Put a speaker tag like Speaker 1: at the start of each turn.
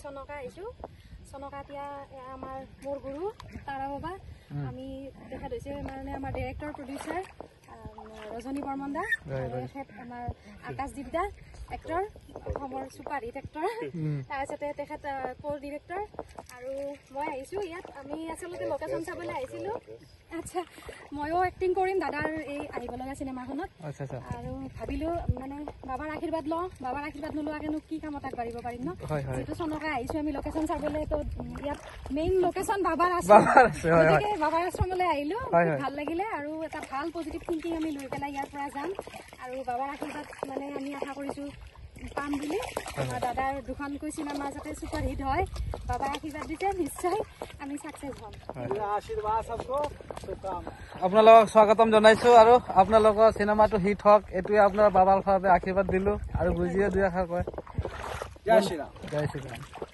Speaker 1: চনকা আহিছোঁ চনকা এতিয়া আমাৰ মোৰ গুৰু তাৰা বাবা আমি দেখা দিছে মানে আমাৰ ডাইৰেক্টৰ প্ৰডিউচাৰ ৰজনী বৰ্মন দা তেখেত আমাৰ আকাশদ্বীপ দা এক্টৰ অসমৰ ছুপাৰ হিট এক্টৰ তাৰপিছতে তেখেত কো ডিৰেক্টৰ আৰু মই আহিছোঁ ইয়াত আমি আচলতে লোকেশ্যন চাবলৈ আহিছিলোঁ আচ্ছা ময়ো এক্টিং কৰিম দাদাৰ এই আহিব লগা চিনেমাখনত আৰু ভাবিলোঁ মানে বাবাৰ আশীৰ্বাদ লওঁ বাবাৰ আশীৰ্বাদ নোলোৱাকেনো কি কামত আগবাঢ়িব পাৰিম ন যিটো চনকা আহিছোঁ আমি লোকেশ্যন চাবলৈ তো ইয়াত মেইন লোকেশ্যন বাবাৰ আছে গতিকে বাবাৰ আশ্ৰমলৈ আহিলোঁ ভাল লাগিলে আৰু এটা ভাল পজিটিভ থিংকিং আমি লৈ পেলাই ইয়াৰ পৰা যাম আৰু বাবাৰ আশীৰ্বাদ মানে আমি আশা কৰিছোঁ পাম বুলি আমাৰ দাদাৰ দুখনকৈ চিনেমা যাতে ছুপাৰ হিট হয় বাবাই আশীৰ্বাদ দিছে নিশ্চয় আমি ছাকচেছ হ'ম
Speaker 2: আপোনালোকক স্বাগতম জনাইছো আৰু আপোনালোকৰ চিনেমাটো হিট হওক এইটোৱে আপোনাৰ বাবাৰ ফালে আশীৰ্বাদ দিলো আৰু বুজিয়ে দুই আশা কয় জয় শ্ৰীৰাম